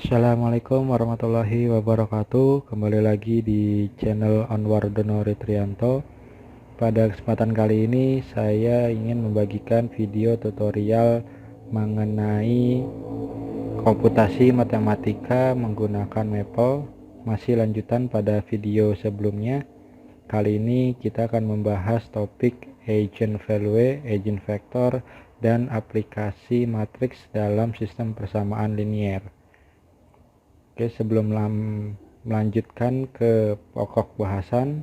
Assalamualaikum warahmatullahi wabarakatuh. Kembali lagi di channel Anwar Dono Ritrianto. Pada kesempatan kali ini saya ingin membagikan video tutorial mengenai komputasi matematika menggunakan Maple. Masih lanjutan pada video sebelumnya. Kali ini kita akan membahas topik eigenvalue, eigenvektor, dan aplikasi matriks dalam sistem persamaan linier. Oke, sebelum melanjutkan ke pokok bahasan,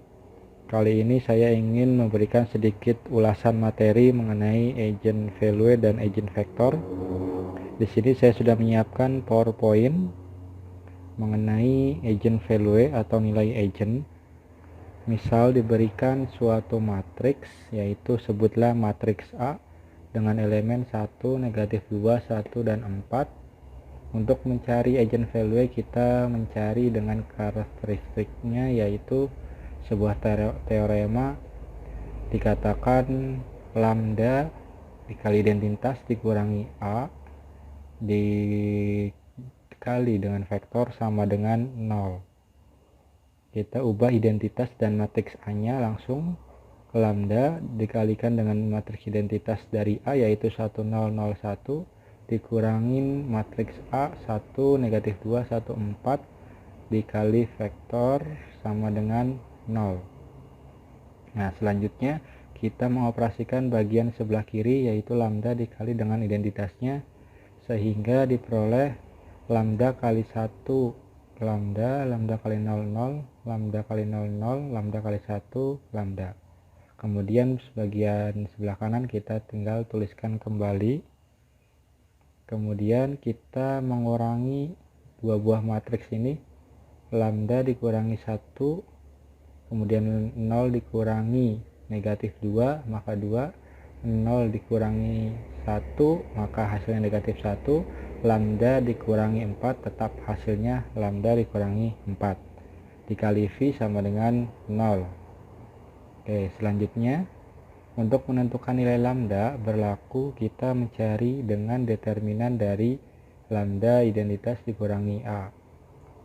kali ini saya ingin memberikan sedikit ulasan materi mengenai eigenvalue dan eigenvektor. Di sini saya sudah menyiapkan PowerPoint mengenai eigenvalue atau nilai eigen. Misal diberikan suatu matriks, yaitu sebutlah matriks A dengan elemen 1, negatif 2, 1, dan 4. Untuk mencari eigenvalue kita mencari dengan karakteristiknya, yaitu sebuah teorema dikatakan lambda dikali identitas dikurangi A dikali dengan vektor sama dengan 0. Kita ubah identitas dan matriks A nya langsung, lambda dikalikan dengan matriks identitas dari A yaitu 1 0 0 1 dikurangin matriks A 1 negatif 2 1 4 dikali vektor sama dengan 0. Nah, selanjutnya kita mengoperasikan bagian sebelah kiri yaitu lambda dikali dengan identitasnya, sehingga diperoleh lambda kali 1 lambda, lambda kali 0 0, lambda kali 0 0, lambda kali 1 lambda. Kemudian bagian sebelah kanan kita tinggal tuliskan kembali. Kemudian kita mengurangi dua buah matriks ini, lambda dikurangi 1, kemudian 0 dikurangi negatif 2, maka 2, 0 dikurangi 1, maka hasilnya negatif 1, lambda dikurangi 4, tetap hasilnya lambda dikurangi 4, dikali V sama dengan 0. Oke, selanjutnya untuk menentukan nilai lambda berlaku kita mencari dengan determinan dari lambda identitas dikurangi A.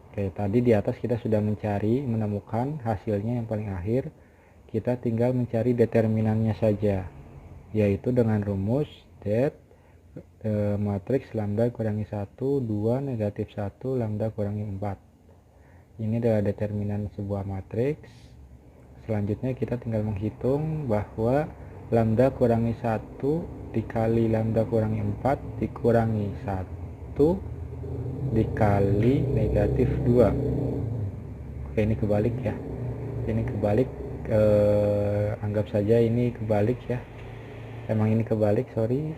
Oke, tadi di atas kita sudah menemukan hasilnya yang paling akhir. Kita tinggal mencari determinannya saja, yaitu dengan rumus det matriks lambda kurangi 1, 2, negatif 1, lambda kurangi 4. Ini adalah determinan sebuah matriks. Selanjutnya kita tinggal menghitung bahwa lambda kurangi 1 dikali lambda kurangi 4 dikurangi 1 dikali negatif 2. Oke, ini kebalik ya. Ini kebalik, anggap saja ini kebalik ya. Emang ini kebalik, sorry.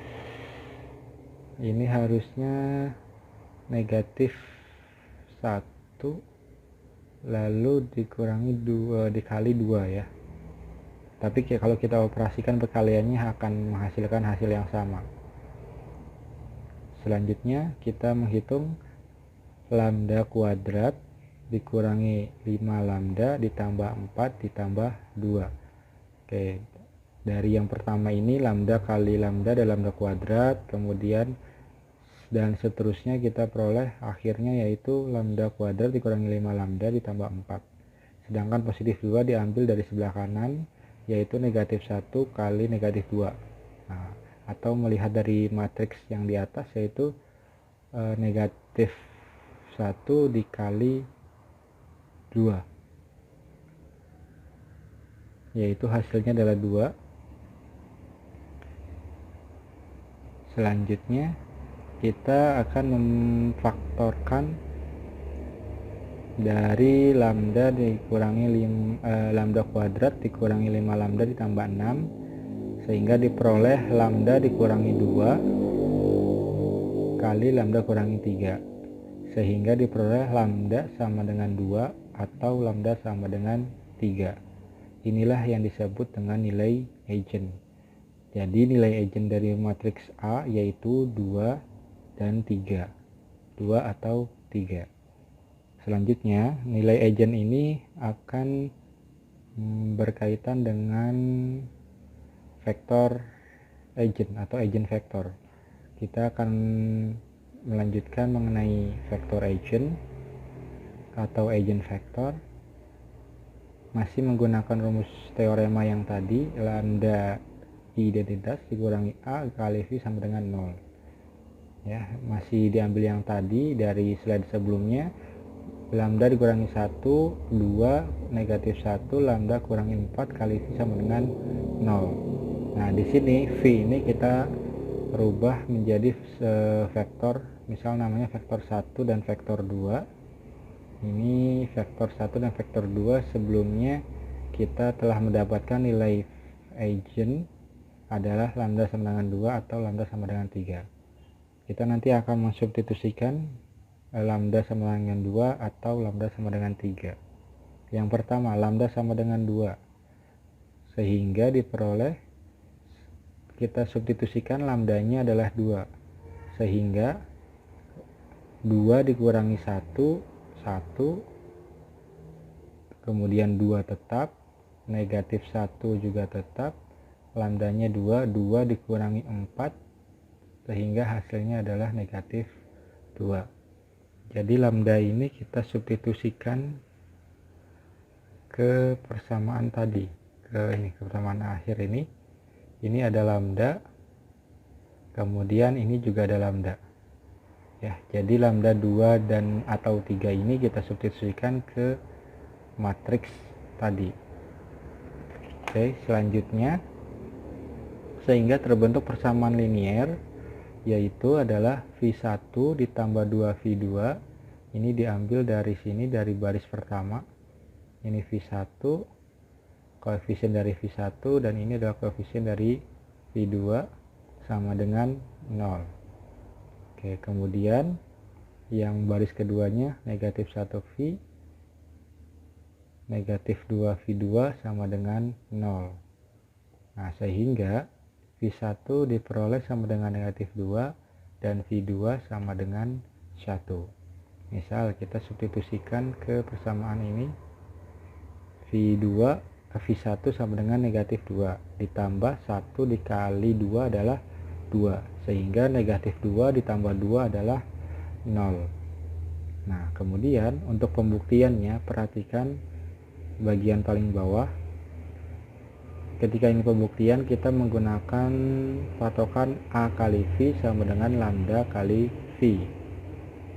Ini harusnya negatif 1 lalu dikurangi 2 dikali 2 ya. Tapi kalau kita operasikan perkaliannya akan menghasilkan hasil yang sama. Selanjutnya kita menghitung lambda kuadrat dikurangi 5 lambda ditambah 4 ditambah 2. Oke, dari yang pertama ini lambda kali lambda adalah lambda kuadrat, kemudian dan seterusnya kita peroleh akhirnya yaitu lambda kuadrat dikurangi 5 lambda ditambah 4. Sedangkan positif 2 diambil dari sebelah kanan, yaitu negatif 1 kali negatif 2. Nah, atau melihat dari matriks yang di atas yaitu negatif 1 dikali 2, yaitu hasilnya adalah 2. Selanjutnya kita akan memfaktorkan dari lambda dikurangi lambda kuadrat dikurangi 5 lambda ditambah 6, sehingga diperoleh lambda dikurangi 2 kali lambda kurangi 3, sehingga diperoleh lambda sama dengan 2 atau lambda sama dengan 3. Inilah yang disebut dengan nilai eigen. Jadi nilai eigen dari matriks A yaitu 2 dan 3, 2 atau 3. Selanjutnya nilai eigen ini akan berkaitan dengan vektor eigen atau eigenvektor. Kita akan melanjutkan mengenai vektor agent atau agent vektor, masih menggunakan rumus teorema yang tadi, lambda identitas dikurangi A kali V sama dengan 0. Ya, masih diambil yang tadi dari slide sebelumnya, lambda dikurangi 1, 2, negatif 1, lambda kurangi 4 kali V sama dengan 0. Nah, di sini V ini kita rubah menjadi vektor, misal namanya vektor 1 dan vektor 2. Ini vektor 1 dan vektor 2, sebelumnya kita telah mendapatkan nilai agent adalah lambda sama dengan 2 atau lambda sama dengan 3. Kita nanti akan mensubstitusikan lambda sama dengan 2 atau lambda sama dengan 3. Yang pertama, lambda sama dengan 2, sehingga diperoleh, kita substitusikan lambdanya adalah 2, sehingga 2 dikurangi 1, 1, kemudian 2 tetap, negatif 1 juga tetap, lambdanya 2, 2 dikurangi 4, sehingga hasilnya adalah negatif 2. Jadi lambda ini kita substitusikan ke persamaan tadi, ke persamaan akhir ini. Ini ada lambda, kemudian ini juga ada lambda. Ya, jadi lambda 2 dan atau 3 ini kita substitusikan ke matriks tadi. Oke, selanjutnya sehingga terbentuk persamaan linier, yaitu adalah V1 ditambah 2V2. Ini diambil dari sini, dari baris pertama. Ini V1, koefisien dari V1, dan ini adalah koefisien dari V2 sama dengan 0. Oke, kemudian yang baris keduanya negatif 1V, negatif 2V2 sama dengan 0. Nah, sehingga V1 diperoleh sama dengan negatif 2 dan V2 sama dengan 1. Misal kita substitusikan ke persamaan ini, V1 sama dengan negatif 2 ditambah 1 dikali 2 adalah 2, sehingga negatif 2 ditambah 2 adalah 0. Nah, kemudian untuk pembuktiannya, perhatikan bagian paling bawah. Ketika ini pembuktian, kita menggunakan patokan A kali V sama dengan lambda kali V.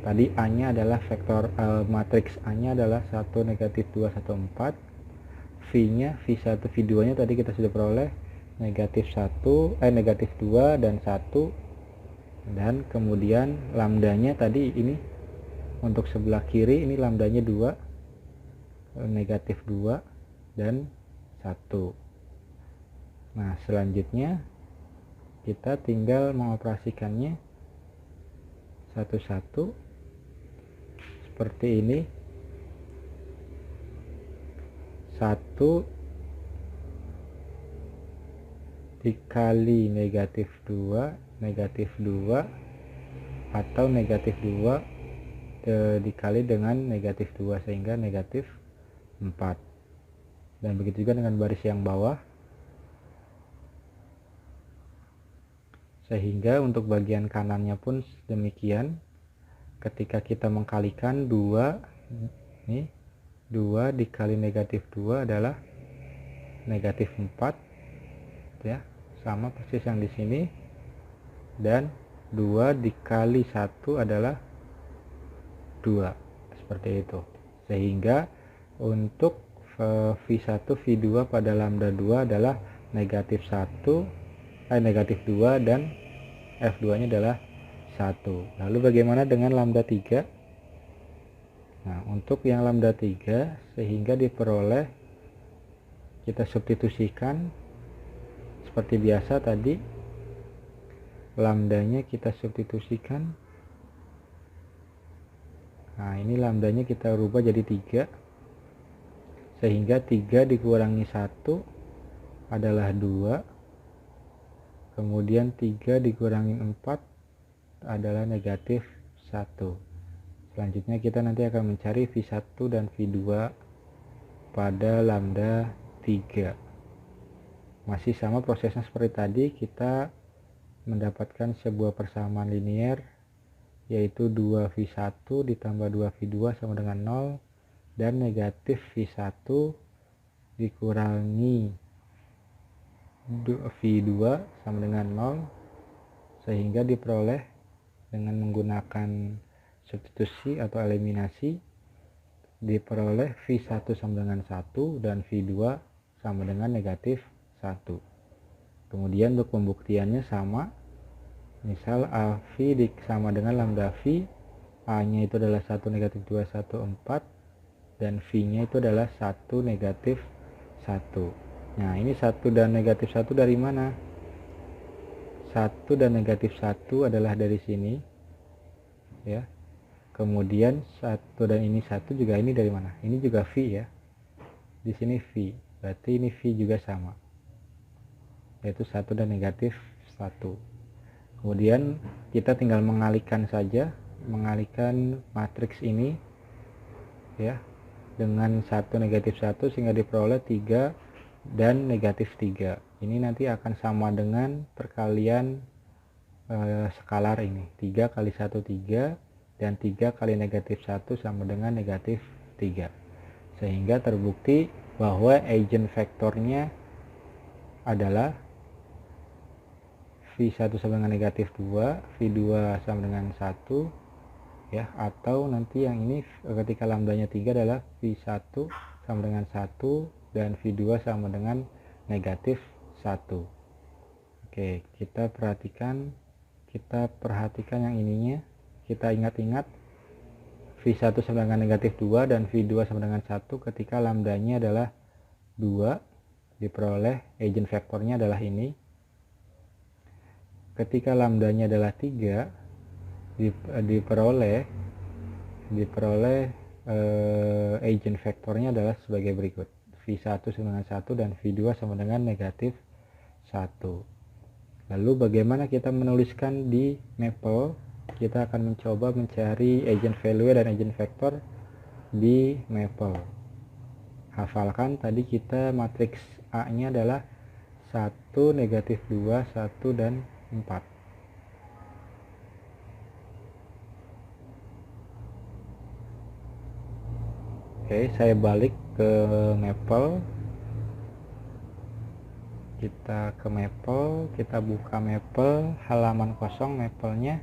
Tadi A nya adalah vektor, matriks A nya adalah 1, negatif 2, 1, 4. V nya, V1, V2 nya tadi kita sudah peroleh negatif 1, negatif 2 dan 1. Dan kemudian lambdanya tadi ini untuk sebelah kiri, ini lambdanya 2, negatif 2 dan 1. Nah, selanjutnya kita tinggal mengoperasikannya satu-satu seperti ini. 1 dikali negatif 2, negatif 2, atau negatif 2 dikali dengan negatif 2, sehingga negatif 4. Dan begitu juga dengan baris yang bawah. Sehingga untuk bagian kanannya pun demikian. Ketika kita mengkalikan 2, ini 2 dikali negatif 2 adalah negatif 4, ya, sama persis yang di sini. Dan 2 dikali 1 adalah 2, seperti itu. Sehingga untuk V1 V2 pada lambda 2 adalah negatif 1, negatif 2, dan F2 nya adalah 1. Lalu bagaimana dengan lambda 3? Nah, untuk yang lambda 3, sehingga diperoleh, kita substitusikan seperti biasa tadi. Lambdanya kita substitusikan. Nah, ini lambdanya kita rubah jadi 3, sehingga 3 dikurangi 1 adalah 2, kemudian 3 dikurangi 4 adalah negatif 1. Selanjutnya kita nanti akan mencari V1 dan V2 pada lambda 3. Masih sama prosesnya seperti tadi, kita mendapatkan sebuah persamaan linier yaitu 2V1 ditambah 2V2 sama dengan 0, dan negatif V1 dikurangi V2 sama dengan 0, sehingga diperoleh dengan menggunakan substitusi atau eliminasi, diperoleh V1 sama dengan 1 dan V2 sama dengan negatif 1. Kemudian untuk pembuktiannya sama, misal AV sama dengan lambda V, A nya itu adalah 1 negatif 2 1 4, dan V nya itu adalah 1 negatif 1. Nah, ini 1 dan negatif 1 dari mana? 1 dan negatif 1 adalah dari sini, ya. Kemudian 1 dan ini 1 juga, ini dari mana? Ini juga V, ya. Di sini V, berarti ini V juga sama, yaitu 1 dan negatif 1. Kemudian kita tinggal mengalihkan saja, mengalihkan matriks ini, ya, dengan 1 negatif 1 sehingga diperoleh 3 dan negatif 3. Ini nanti akan sama dengan perkalian skalar ini, 3 kali 1 3, dan 3 kali negatif 1 sama dengan negatif 3. Sehingga terbukti bahwa eigenvektornya adalah V1 sama dengan negatif 2, V2 sama dengan 1, ya, atau nanti yang ini ketika lambdanya 3 adalah V1 sama dengan 1 dan V2 sama dengan negatif 1. Oke, kita perhatikan yang ininya, kita ingat-ingat V1 sama dengan negatif 2 dan V2 sama dengan 1 ketika lambdanya adalah 2, diperoleh eigenvektornya adalah ini. Ketika lambdanya adalah 3, diperoleh eigenvektornya adalah sebagai berikut. V1 sama dengan 1 dan V2 sama dengan negatif 1. Lalu bagaimana kita menuliskan di Maple? Kita akan mencoba mencari eigenvalue dan eigenvektor di Maple. Hafalkan tadi kita matriks A nya adalah 1, negatif 2, 1, dan 4. Oke, saya balik ke Maple. Kita ke Maple, kita buka Maple, halaman kosong Maple-nya.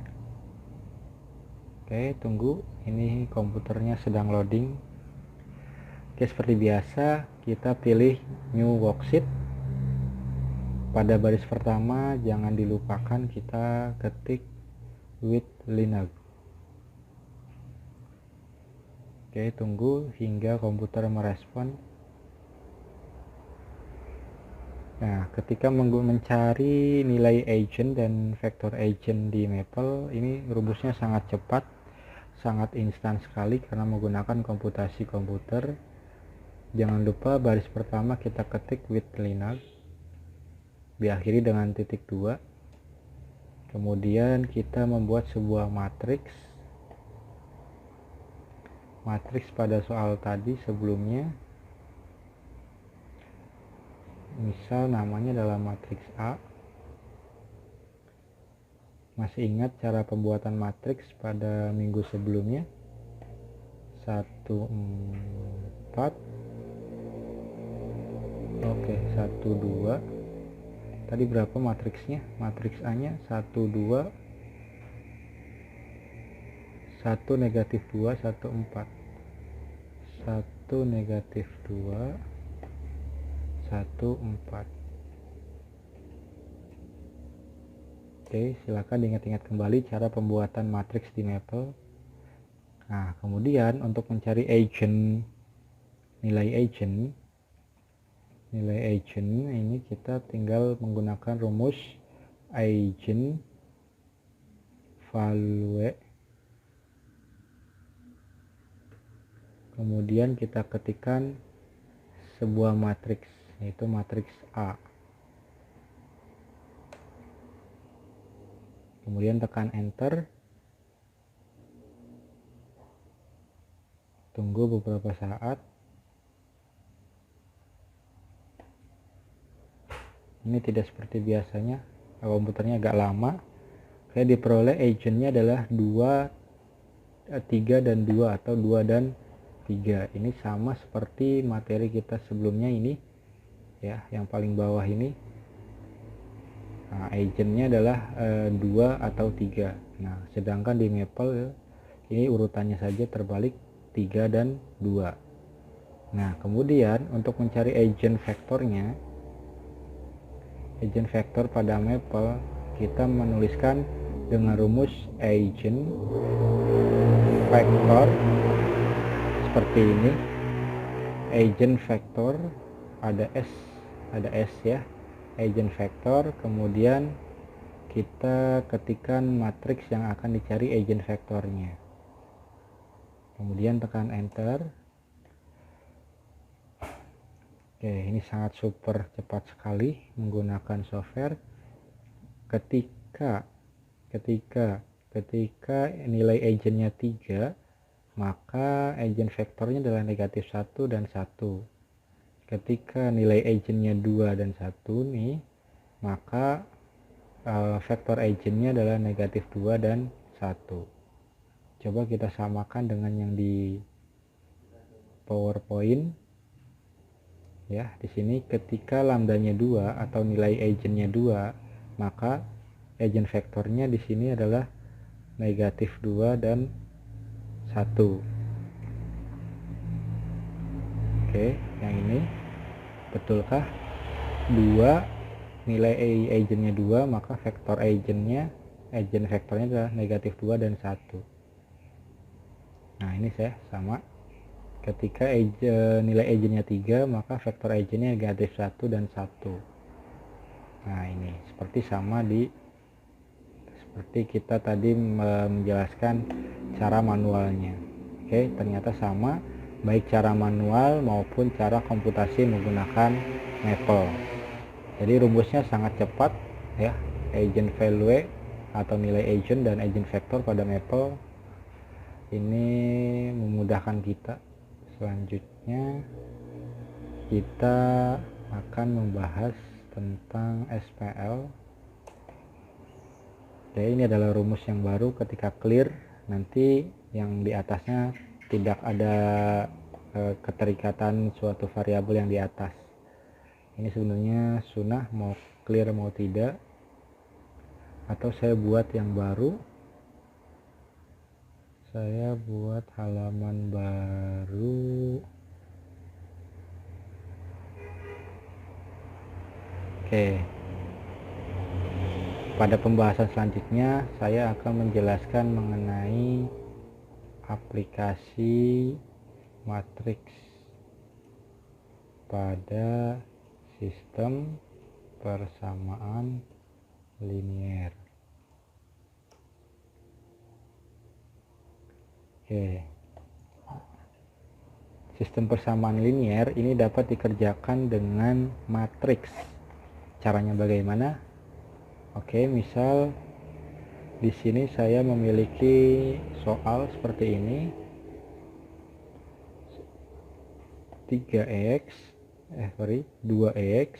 Oke, tunggu, ini komputernya sedang loading. Oke, seperti biasa kita pilih new worksheet. Pada baris pertama jangan dilupakan kita ketik with Linux. Oke, tunggu hingga komputer merespon. Nah, ketika mencari nilai eigen dan vektor eigen di Maple, ini rumusnya sangat cepat, sangat instan sekali karena menggunakan komputasi komputer. Jangan lupa baris pertama kita ketik with Linux, diakhiri dengan titik 2. Kemudian kita membuat sebuah matriks pada soal tadi sebelumnya. Misal namanya adalah matriks A. Masih ingat cara pembuatan matriks pada minggu sebelumnya? 1 4. Oke, 1 2. Tadi berapa matriksnya? Matriks A nya 1 2, 1 negatif 2, 1 4. 1 negatif 2, 1 4. Oke, silakan diingat-ingat kembali cara pembuatan matriks di Maple. Nah, kemudian untuk mencari nilai eigen ini kita tinggal menggunakan rumus eigen value. Kemudian kita ketikkan sebuah matriks, yaitu matriks A. Kemudian tekan enter. Tunggu beberapa saat. Ini tidak seperti biasanya, komputernya agak lama. Oke, diperoleh eigennya adalah 2 3 dan 2 atau 2 dan 3. Ini sama seperti materi kita sebelumnya ini ya, yang paling bawah ini. Nah, agentnya adalah 2 atau 3. Nah, sedangkan di Maple ini urutannya saja terbalik 3 dan 2. Nah, kemudian untuk mencari agent vektornya, agent vektor pada Maple, kita menuliskan dengan rumus agent vektor seperti ini. Agent vektor ada S ya, agent vektor, kemudian kita ketikkan matriks yang akan dicari agent vektornya, kemudian tekan enter. Oke, ini sangat super cepat sekali menggunakan software. Ketika nilai agentnya 3, maka agent vektornya adalah negatif 1 dan 1. Ketika nilai agentnya 2 dan 1 nih, maka vektor agentnya adalah negatif 2 dan 1. Coba kita samakan dengan yang di PowerPoint. Ya, di sini ketika lambdanya 2 atau nilai agentnya 2, maka agent vektornya di sini adalah negatif 2 dan 1. Oke, yang ini betulkah? 2 nilai agentnya 2, maka vektor agent vektornya adalah negatif 2 dan 1. Nah, ini saya sama. Ketika nilai agentnya 3, maka vektor agentnya negatif 1 dan 1. Nah, ini seperti kita tadi menjelaskan cara manualnya. Oke, ternyata sama baik cara manual maupun cara komputasi menggunakan Maple. Jadi rumusnya sangat cepat ya. Agent value atau nilai agent dan agent vektor pada Maple ini memudahkan kita. Selanjutnya kita akan membahas tentang SPL. Oke, ini adalah rumus yang baru. Ketika clear, nanti yang di atasnya tidak ada keterikatan suatu variabel yang di atas. Ini sebenarnya sunnah, mau clear mau tidak, atau saya buat yang baru. Saya buat halaman baru. Oke. Pada pembahasan selanjutnya saya akan menjelaskan mengenai aplikasi matriks pada sistem persamaan linier. Oke. Sistem persamaan linier ini dapat dikerjakan dengan matriks. Caranya bagaimana? Oke, misal di sini saya memiliki soal seperti ini. 2x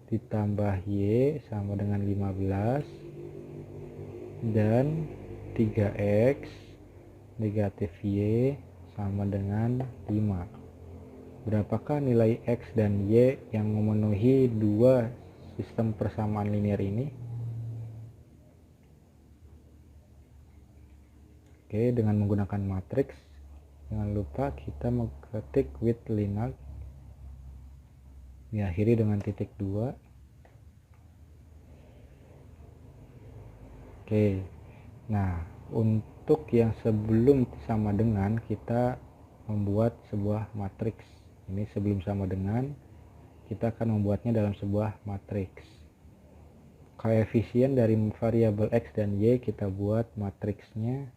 ditambah y sama dengan 15 dan 3x negatif y sama dengan 5. Berapakah nilai x dan y yang memenuhi dua sistem persamaan linier ini? Oke, dengan menggunakan matriks, jangan lupa kita mengetik with Linux, diakhiri dengan titik 2. Oke, nah untuk yang sebelum sama dengan, kita membuat sebuah matriks. Ini sebelum sama dengan, kita akan membuatnya dalam sebuah matriks. Koefisien dari variabel x dan y kita buat matriksnya.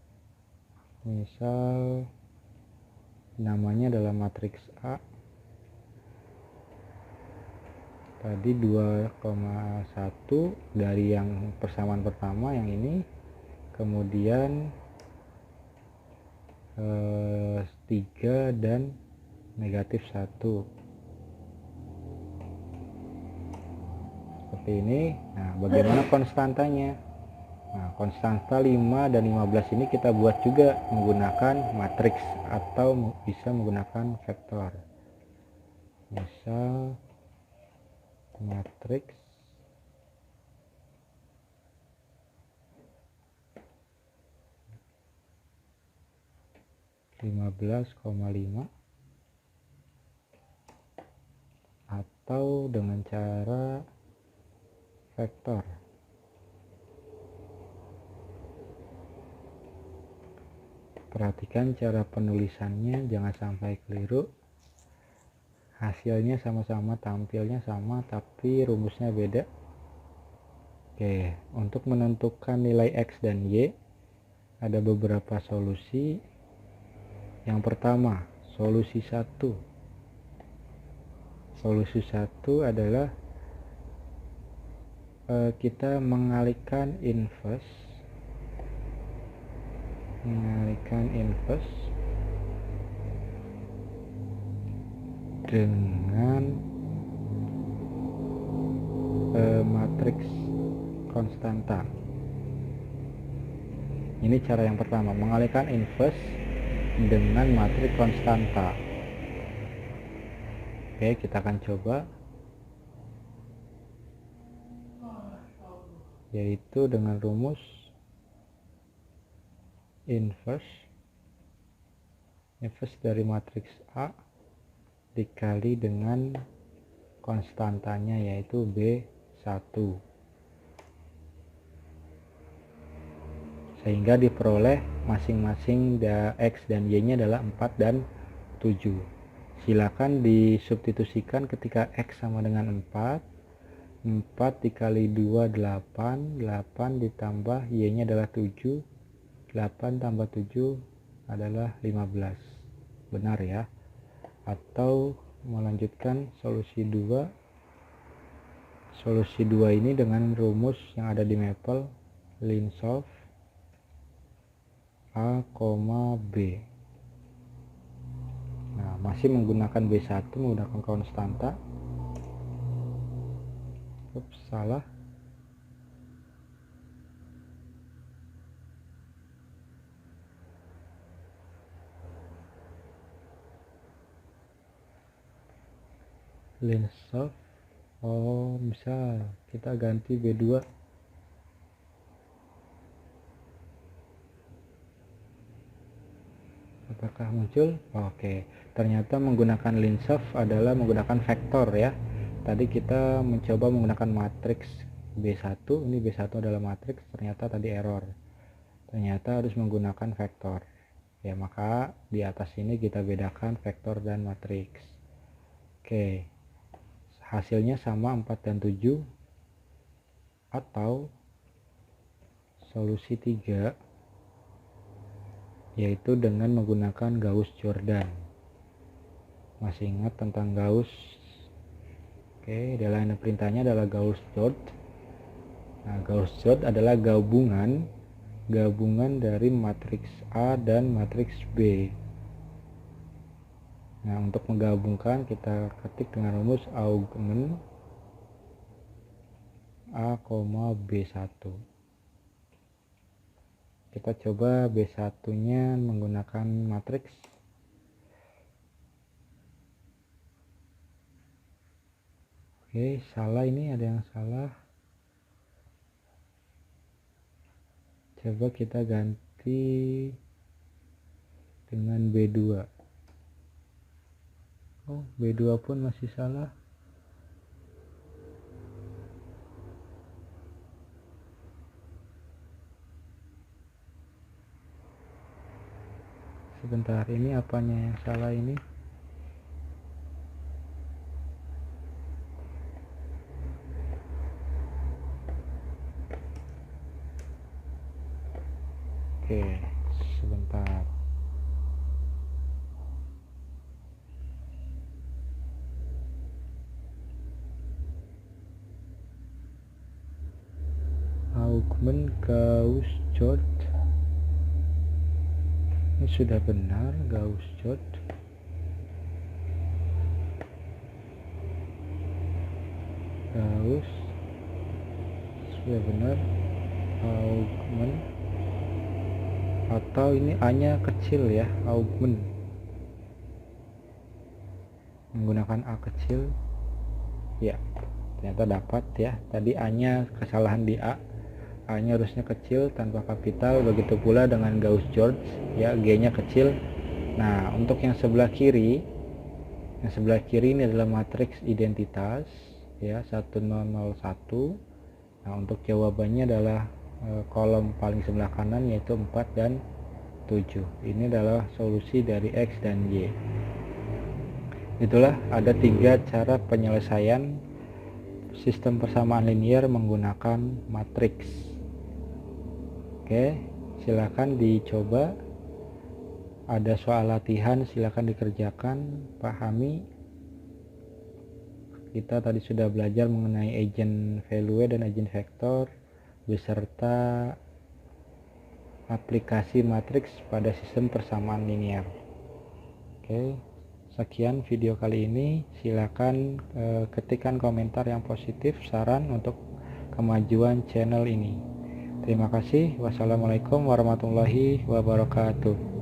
Misal namanya adalah matriks A. Tadi 2,1 dari yang persamaan pertama yang ini, kemudian 3 dan negatif 1 seperti ini. Nah, bagaimana konstantanya? Nah, konstanta 5 dan 15 ini kita buat juga menggunakan matriks atau bisa menggunakan vektor. Misal matriks 15,5 atau dengan cara vektor. Perhatikan cara penulisannya, jangan sampai keliru. Hasilnya sama-sama, tampilnya sama, tapi rumusnya beda. Oke, untuk menentukan nilai X dan Y ada beberapa solusi. Yang pertama, solusi 1. Solusi 1 adalah kita mengalihkan inverse dengan matriks konstanta. Ini cara yang pertama, mengalihkan inverse dengan matriks konstanta. Oke, kita akan coba, yaitu dengan rumus inverse dari matriks A dikali dengan konstantanya, yaitu B1, sehingga diperoleh masing-masing X dan Y nya adalah 4 dan 7. Silakan disubstitusikan ketika X sama dengan 4 dikali 2 8 ditambah Y nya adalah 7, 8 tambah 7 adalah 15. Benar ya. Atau melanjutkan solusi 2. Solusi 2 ini dengan rumus yang ada di Maple, Linshof A, B. Nah, masih menggunakan B1, menggunakan konstanta. Ups, salah. Linshof, bisa kita ganti B2. Apakah muncul? Oke, ternyata menggunakan Linshof adalah menggunakan vektor ya. Tadi kita mencoba menggunakan matriks B1, ini B1 adalah matriks, ternyata tadi error. Ternyata harus menggunakan vektor. Ya, maka di atas ini kita bedakan vektor dan matriks. Oke. Hasilnya sama 4 dan 7, atau solusi 3, yaitu dengan menggunakan Gauss-Jordan. Masih ingat tentang Gauss? Oke, dalam perintahnya adalah Gauss-Jordan. Nah, Gauss-Jordan adalah gabungan dari matriks A dan matriks B. Nah, untuk menggabungkan kita ketik dengan rumus augment A, B1. Kita coba B1 nya menggunakan matriks. Oke, salah, ini ada yang salah. Coba kita ganti dengan B2. Oh, B2 pun masih salah. Sebentar, ini apanya yang salah ini? Oke, sebentar. Augment Gauss-Jordan. Ini sudah benar, Gauss-Jordan. Gauss sudah benar. augment, atau ini A nya kecil ya, augment, menggunakan A kecil ya, ternyata dapat ya. Tadi A nya kesalahan di A nya harusnya kecil tanpa kapital, begitu pula dengan Gauss-George ya, G nya kecil. Nah, untuk yang sebelah kiri ini adalah matriks identitas ya, 1001. Nah, untuk jawabannya adalah kolom paling sebelah kanan, yaitu 4 dan 7. Ini adalah solusi dari X dan Y. Itulah ada 3 cara penyelesaian sistem persamaan linear menggunakan matriks. Oke, silakan dicoba. Ada soal latihan, silakan dikerjakan, pahami. Kita tadi sudah belajar mengenai eigenvalue dan eigenvektor beserta aplikasi matriks pada sistem persamaan linear. Oke, sekian video kali ini. Silakan ketikkan komentar yang positif, saran untuk kemajuan channel ini. Terima kasih. Wassalamualaikum warahmatullahi wabarakatuh.